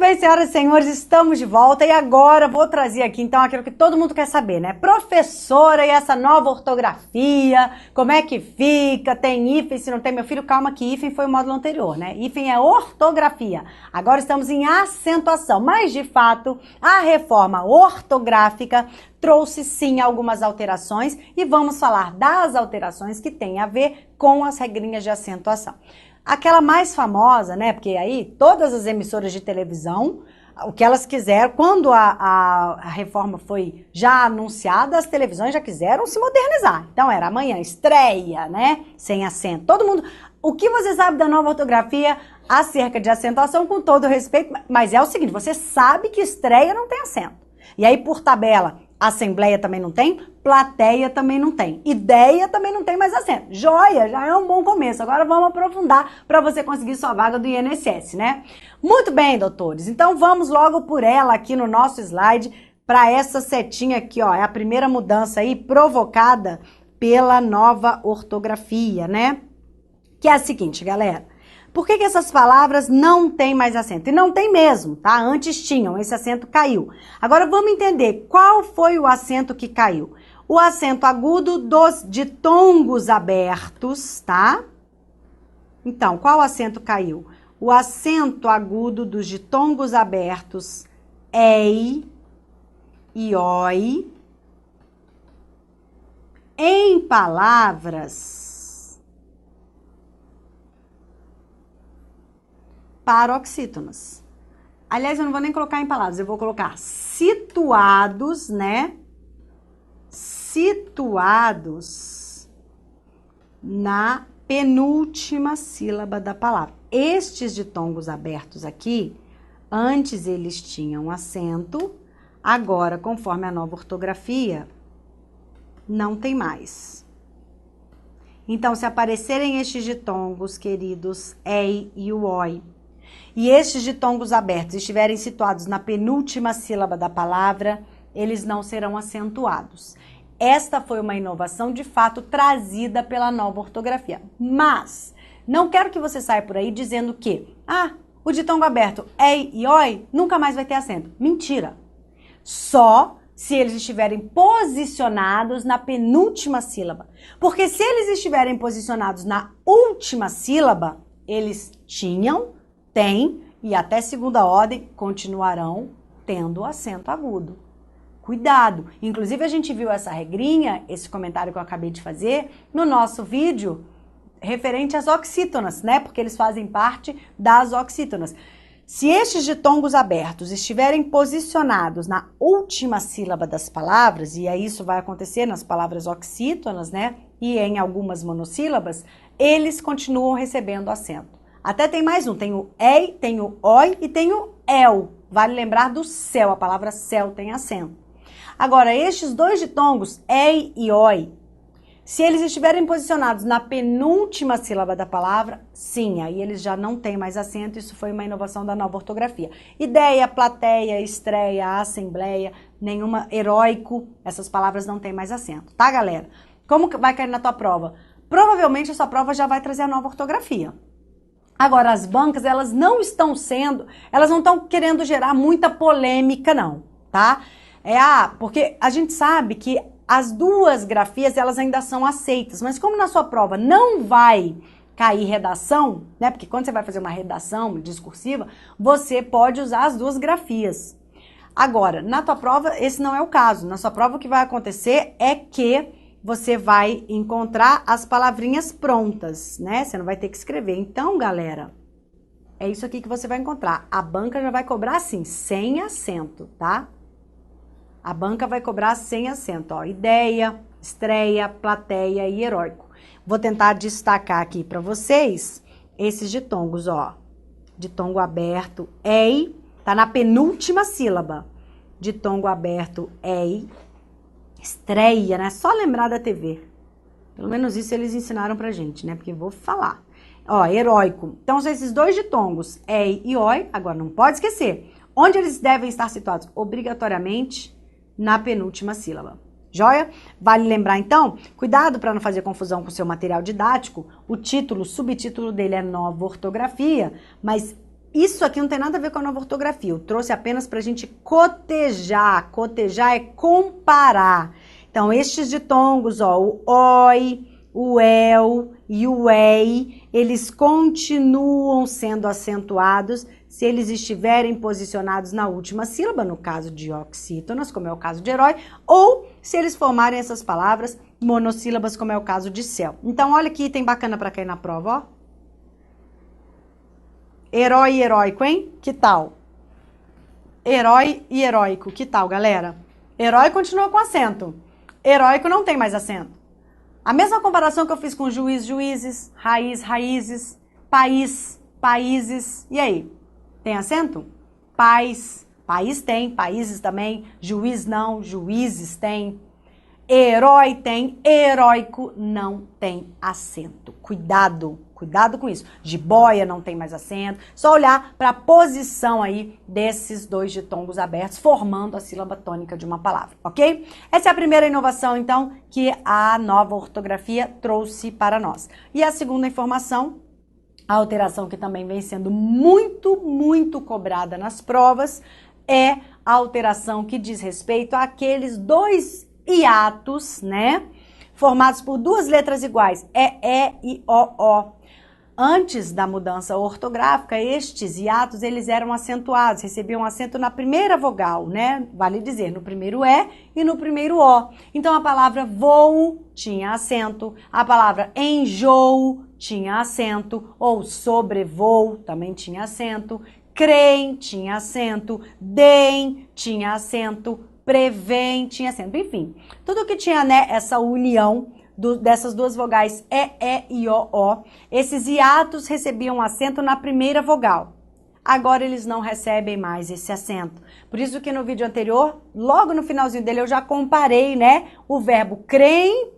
bem, senhoras e senhores, estamos de volta e agora vou trazer aqui então aquilo que todo mundo quer saber, né? Professora, e essa nova ortografia, como é que fica? Tem hífen, se não tem, meu filho, calma que hífen foi o módulo anterior, né? Hífen é ortografia. Agora estamos em acentuação, mas de fato a reforma ortográfica trouxe sim algumas alterações e vamos falar das alterações que têm a ver com as regrinhas de acentuação. Aquela mais famosa, né? Porque aí todas as emissoras de televisão, o que elas quiseram, quando a reforma foi já anunciada, as televisões já quiseram se modernizar. Então era amanhã, estreia, né? Sem acento. Todo mundo... O que você sabe da nova ortografia acerca de acentuação, com todo respeito, mas é o seguinte, você sabe que estreia não tem acento. E aí, por tabela, assembleia também não tem, plateia também não tem, ideia também não tem mais acento. Joia, já é um bom começo. Agora vamos aprofundar para você conseguir sua vaga do INSS, né? Muito bem, doutores. Então vamos logo por ela aqui no nosso slide para essa setinha aqui, ó. É a primeira mudança aí provocada pela nova ortografia, né? Que é a seguinte, galera. Por que essas palavras não têm mais acento? E não tem mesmo, tá? Antes tinham, esse acento caiu. Agora vamos entender qual foi o acento que caiu. O acento agudo dos ditongos abertos, tá? Então, qual acento caiu? O acento agudo dos ditongos abertos, ei, ioi, em palavras paroxítonas. Aliás, eu não vou nem colocar em palavras, eu vou colocar situados, né? Situados na penúltima sílaba da palavra. Estes ditongos abertos aqui, antes eles tinham acento, agora, conforme a nova ortografia, não tem mais. Então, se aparecerem estes ditongos, queridos, ei e o oi, e estes ditongos abertos estiverem situados na penúltima sílaba da palavra, eles não serão acentuados. Esta foi uma inovação, de fato, trazida pela nova ortografia. Mas, não quero que você saia por aí dizendo que, o ditongo aberto, ei e oi, nunca mais vai ter acento. Mentira! Só se eles estiverem posicionados na penúltima sílaba. Porque se eles estiverem posicionados na última sílaba, eles tinham, têm e até segunda ordem continuarão tendo acento agudo. Cuidado! Inclusive a gente viu essa regrinha, esse comentário que eu acabei de fazer, no nosso vídeo referente às oxítonas, né? Porque eles fazem parte das oxítonas. Se estes ditongos abertos estiverem posicionados na última sílaba das palavras, e aí isso vai acontecer nas palavras oxítonas, né? E em algumas monossílabas, eles continuam recebendo acento. Até tem mais um, tem o ei, tem o oi e tem o el. Vale lembrar do céu, a palavra céu tem acento. Agora, estes dois ditongos, ei e oi, se eles estiverem posicionados na penúltima sílaba da palavra, sim, aí eles já não têm mais acento, isso foi uma inovação da nova ortografia. Ideia, plateia, estreia, assembleia, nenhuma, heróico, essas palavras não têm mais acento, tá, galera? Como que vai cair na tua prova? Provavelmente a sua prova já vai trazer a nova ortografia. Agora, as bancas, elas não estão querendo gerar muita polêmica, não, tá? Porque a gente sabe que as duas grafias, elas ainda são aceitas, mas como na sua prova não vai cair redação, né? Porque quando você vai fazer uma redação discursiva, você pode usar as duas grafias. Agora, na tua prova, esse não é o caso. Na sua prova, o que vai acontecer é que você vai encontrar as palavrinhas prontas, né? Você não vai ter que escrever. Então, galera, é isso aqui que você vai encontrar. A banca já vai cobrar assim, sem acento, tá? A banca vai cobrar sem acento, ó. Ideia, estreia, plateia e heróico. Vou tentar destacar aqui para vocês esses ditongos, ó. Ditongo aberto, ei, tá na penúltima sílaba. Ditongo aberto, ei. Estreia, né? Só lembrar da TV. Pelo menos isso eles ensinaram pra gente, né? Porque eu vou falar. Ó, heróico. Então, são esses dois ditongos, ei e oi. Agora, não pode esquecer. Onde eles devem estar situados? Obrigatoriamente na penúltima sílaba. Joia? Vale lembrar, então, cuidado para não fazer confusão com o seu material didático. O título, o subtítulo dele é Nova Ortografia, mas Isso aqui não tem nada a ver com a nova ortografia. Eu trouxe apenas para a gente cotejar. Cotejar é comparar. Então, estes ditongos, ó, o oi, o el e o ei, eles continuam sendo acentuados se eles estiverem posicionados na última sílaba, no caso de oxítonas, como é o caso de herói, ou se eles formarem essas palavras monossílabas, como é o caso de céu. Então, olha que item bacana para cair na prova, ó. Herói e heróico, hein? Que tal? Herói e heróico, que tal, galera? Herói continua com acento. Heróico não tem mais acento. A mesma comparação que eu fiz com juiz, juízes, raiz, raízes, país, países. E aí? Tem acento? Pais, país tem, países também. Juiz não, juízes tem. Herói tem, heróico não tem acento. Cuidado, cuidado com isso. Jiboia não tem mais acento. Só olhar para a posição aí desses dois ditongos abertos, formando a sílaba tônica de uma palavra, ok? Essa é a primeira inovação, então, que a nova ortografia trouxe para nós. E a segunda informação, a alteração que também vem sendo muito cobrada nas provas, é a alteração que diz respeito àqueles dois hiatos, né? Formados por duas letras iguais, E e O. Antes da mudança ortográfica, estes hiatos, eles eram acentuados, recebiam acento na primeira vogal, né? Vale dizer, no primeiro E e no primeiro O. Então, a palavra voo tinha acento, a palavra enjoo tinha acento, ou sobrevoo também tinha acento, creem tinha acento, deem tinha acento, prevém tinha acento. Enfim, tudo que tinha, né, essa união dessas duas vogais E e O, esses hiatos recebiam acento na primeira vogal. Agora eles não recebem mais esse acento. Por isso que no vídeo anterior, logo no finalzinho dele, eu já comparei, né, o verbo creem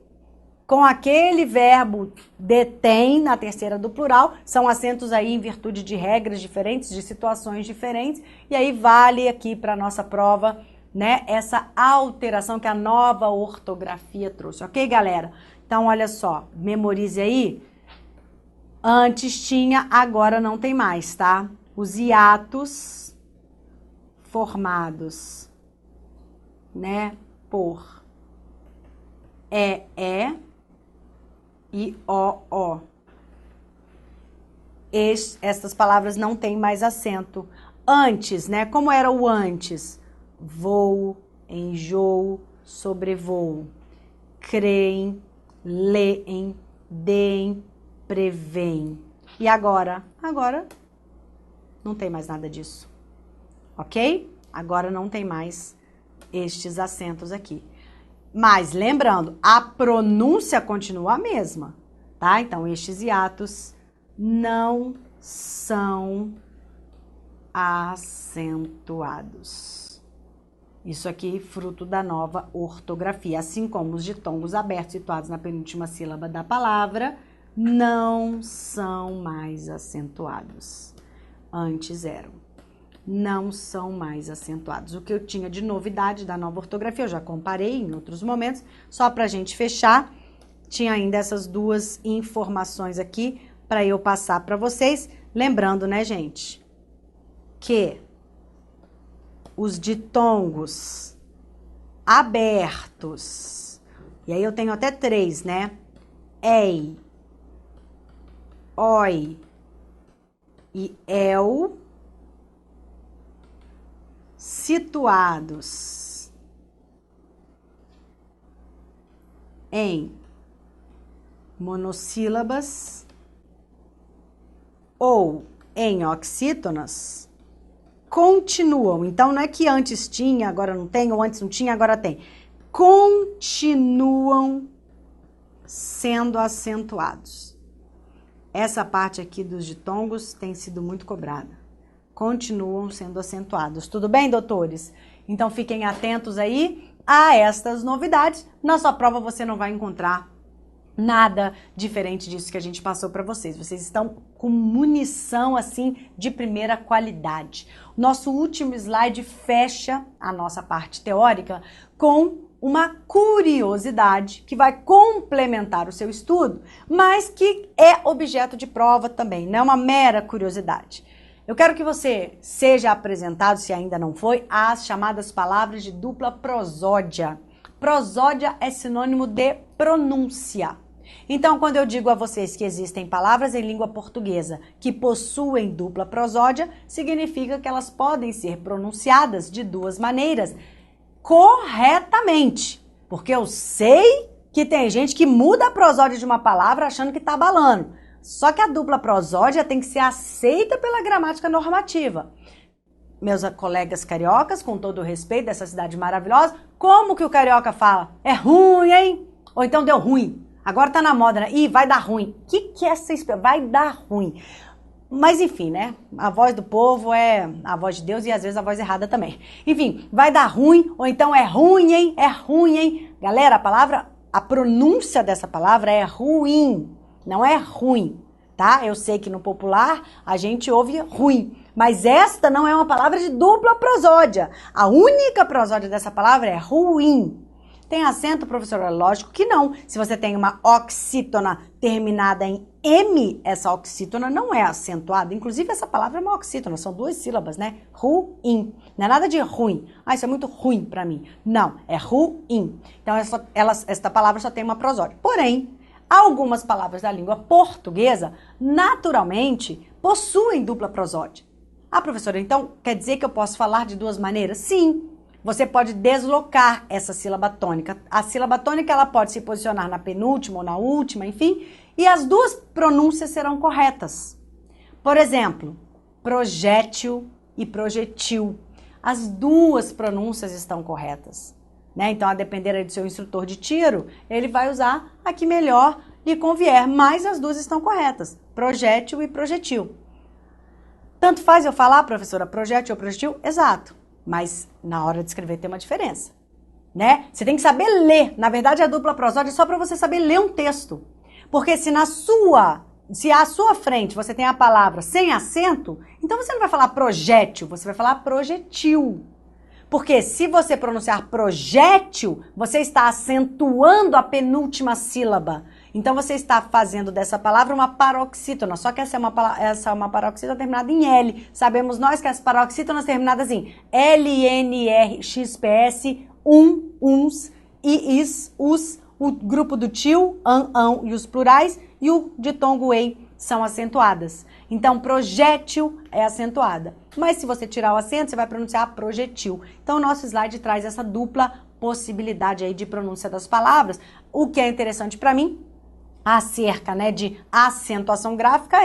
com aquele verbo detém na terceira do plural. São acentos aí em virtude de regras diferentes, de situações diferentes. E aí vale aqui para nossa prova, né, essa alteração que a nova ortografia trouxe, ok, galera? Então, olha só, memorize aí. Antes tinha, agora não tem mais, tá? Os hiatos formados, né, por E e O. Estas palavras não têm mais acento. Antes, né, como era o antes? Voo, enjoo, sobrevoo, creem, leem, deem, prevêem. E agora? Agora não tem mais nada disso, ok? Agora não tem mais estes acentos aqui. Mas lembrando, a pronúncia continua a mesma, tá? Então, estes hiatos não são acentuados. Isso aqui, fruto da nova ortografia, assim como os ditongos abertos situados na penúltima sílaba da palavra, não são mais acentuados. Antes eram. Não são mais acentuados. O que eu tinha de novidade da nova ortografia, eu já comparei em outros momentos, só pra gente fechar, tinha ainda essas duas informações aqui para eu passar para vocês. Lembrando, né, gente, que os ditongos abertos, e aí eu tenho até três, né? Ei, oi e el, situados em monossílabas ou em oxítonas, continuam. Então, não é que antes tinha, agora não tem, ou antes não tinha, agora tem. Continuam sendo acentuados. Essa parte aqui dos ditongos tem sido muito cobrada. Continuam sendo acentuados. Tudo bem, doutores? Então, fiquem atentos aí a estas novidades. Na sua prova, você não vai encontrar nada diferente disso que a gente passou para vocês. Vocês estão com munição, assim, de primeira qualidade. Nosso último slide fecha a nossa parte teórica com uma curiosidade que vai complementar o seu estudo, mas que é objeto de prova também, não é uma mera curiosidade. Eu quero que você seja apresentado, se ainda não foi, às chamadas palavras de dupla prosódia. Prosódia é sinônimo de pronúncia. Então, quando eu digo a vocês que existem palavras em língua portuguesa que possuem dupla prosódia, significa que elas podem ser pronunciadas de duas maneiras corretamente. Porque eu sei que tem gente que muda a prosódia de uma palavra achando que está abalando. Só que a dupla prosódia tem que ser aceita pela gramática normativa. Meus colegas cariocas, com todo o respeito dessa cidade maravilhosa, como que o carioca fala? É ruim, hein? Ou então deu ruim. Agora tá na moda, né? Ih, vai dar ruim. O que é essa expressão? Vai dar ruim. Mas enfim, né? A voz do povo é a voz de Deus e às vezes a voz errada também. Enfim, vai dar ruim, ou então é ruim, hein? É ruim, hein? Galera, a pronúncia dessa palavra é ruim, não é ruim, tá? Eu sei que no popular a gente ouve ruim, mas esta não é uma palavra de dupla prosódia. A única prosódia dessa palavra é ruim. Tem acento, professor? É lógico que não. Se você tem uma oxítona terminada em M, essa oxítona não é acentuada. Inclusive, essa palavra é uma oxítona, são duas sílabas, né? Ruim. Não é nada de ruim. Ah, isso é muito ruim pra mim. Não, é ruim. Então, esta palavra só tem uma prosódia. Porém, algumas palavras da língua portuguesa, naturalmente, possuem dupla prosódia. Ah, professora, então quer dizer que eu posso falar de duas maneiras? Sim. Você pode deslocar essa sílaba tônica. A sílaba tônica ela pode se posicionar na penúltima ou na última, enfim, e as duas pronúncias serão corretas. Por exemplo, projétil e projetil. As duas pronúncias estão corretas, né? Então, a depender do seu instrutor de tiro, ele vai usar a que melhor lhe convier, mas as duas estão corretas, projétil e projetil. Tanto faz eu falar, professora, projétil ou projetil? Exato. Mas na hora de escrever tem uma diferença, né? Você tem que saber ler. Na verdade, a dupla prosódia é só para você saber ler um texto. Porque se à sua frente você tem a palavra sem acento, então você não vai falar projétil, você vai falar projetil. Porque se você pronunciar projétil, você está acentuando a penúltima sílaba. Então, você está fazendo dessa palavra uma paroxítona. Só que essa é uma paroxítona terminada em L. Sabemos nós que as paroxítonas terminadas em L, N, R, X, P, S, uns, I, is, us, o grupo do tio, ão e os plurais, e o ditongo ei são acentuadas. Então, projétil é acentuada. Mas se você tirar o acento, você vai pronunciar projetil. Então, o nosso slide traz essa dupla possibilidade aí de pronúncia das palavras. O que é interessante para mim, acerca, né, de acentuação gráfica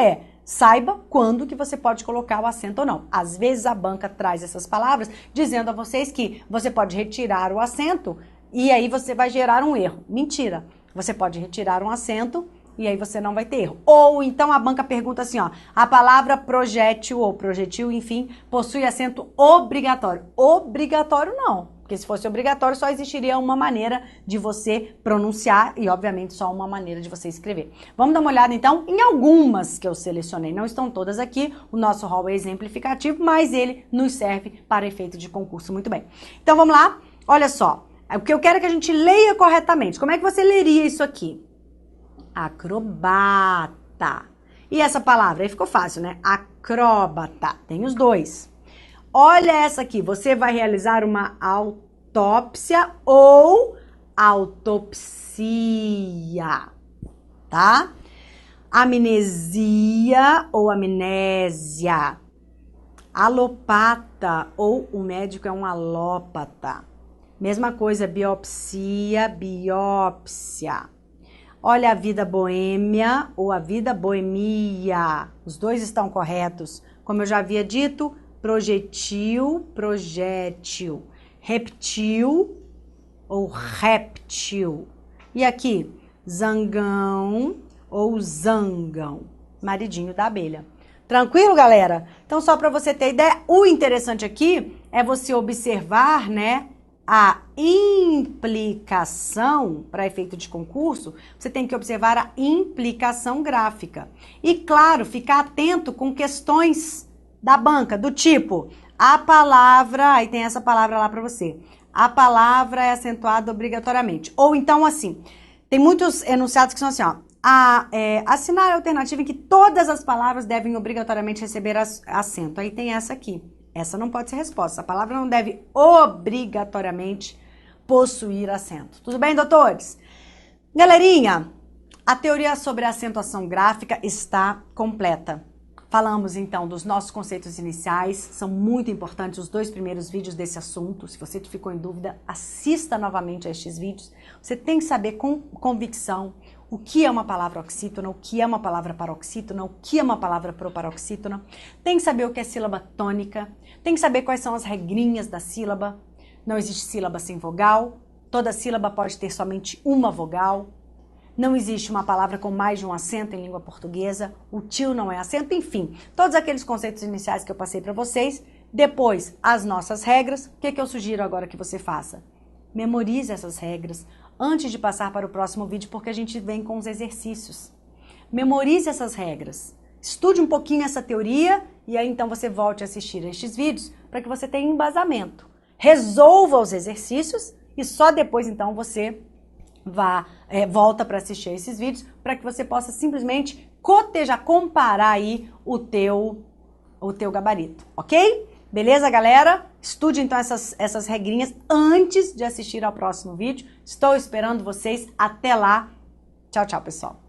saiba quando que você pode colocar o acento ou não. Às vezes a banca traz essas palavras dizendo a vocês que você pode retirar o acento e aí você vai gerar um erro. Mentira! Você pode retirar um acento e aí você não vai ter erro. Ou então a banca pergunta assim, ó, a palavra projétil ou projetil, enfim, possui acento obrigatório. Obrigatório não. Porque se fosse obrigatório, só existiria uma maneira de você pronunciar e, obviamente, só uma maneira de você escrever. Vamos dar uma olhada, então, em algumas que eu selecionei. Não estão todas aqui, o nosso rol é exemplificativo, mas ele nos serve para efeito de concurso muito bem. Então, vamos lá. Olha só, o que eu quero é que a gente leia corretamente. Como é que você leria isso aqui? Acrobata. E essa palavra? Aí ficou fácil, né? Acróbata. Tem os dois. Olha essa aqui, você vai realizar uma autópsia ou autopsia, tá? Amnesia ou amnésia. Alopata ou o médico é um alópata. Mesma coisa, biopsia, biópsia. Olha a vida boêmia ou a vida boemia. Os dois estão corretos. Como eu já havia dito, projetil, projétil, reptil ou réptil. E aqui, zangão ou zangão, maridinho da abelha. Tranquilo, galera? Então, só para você ter ideia, o interessante aqui é você observar, né, a implicação, para efeito de concurso, você tem que observar a implicação gráfica. E, claro, ficar atento com questões da banca, do tipo, a palavra, aí tem essa palavra lá para você, a palavra é acentuada obrigatoriamente. Ou então assim, Tem muitos enunciados que são assim, ó. Assinar a alternativa em que todas as palavras devem obrigatoriamente receber acento. Aí tem essa aqui. Essa não pode ser resposta. A palavra não deve obrigatoriamente possuir acento. Tudo bem, doutores? Galerinha, a teoria sobre a acentuação gráfica está completa. Falamos, então, dos nossos conceitos iniciais. São muito importantes os 2 primeiros vídeos desse assunto. Se você ficou em dúvida, assista novamente a estes vídeos. Você tem que saber com convicção o que é uma palavra oxítona, o que é uma palavra paroxítona, o que é uma palavra proparoxítona. Tem que saber o que é sílaba tônica. Tem que saber quais são as regrinhas da sílaba. Não existe sílaba sem vogal. Toda sílaba pode ter somente uma vogal. Não existe uma palavra com mais de um acento em língua portuguesa. O tio não é acento. Enfim, todos aqueles conceitos iniciais que eu passei para vocês. Depois, as nossas regras. O que eu sugiro agora que você faça? Memorize essas regras antes de passar para o próximo vídeo, porque a gente vem com os exercícios. Memorize essas regras. Estude um pouquinho essa teoria e aí então você volte a assistir a estes vídeos para que você tenha embasamento. Resolva os exercícios e só depois então você volta para assistir a esses vídeos para que você possa simplesmente cotejar, comparar aí o teu gabarito, ok? Beleza, galera? Estude então essas regrinhas antes de assistir ao próximo vídeo. Estou esperando vocês. Até lá. Tchau, tchau, pessoal.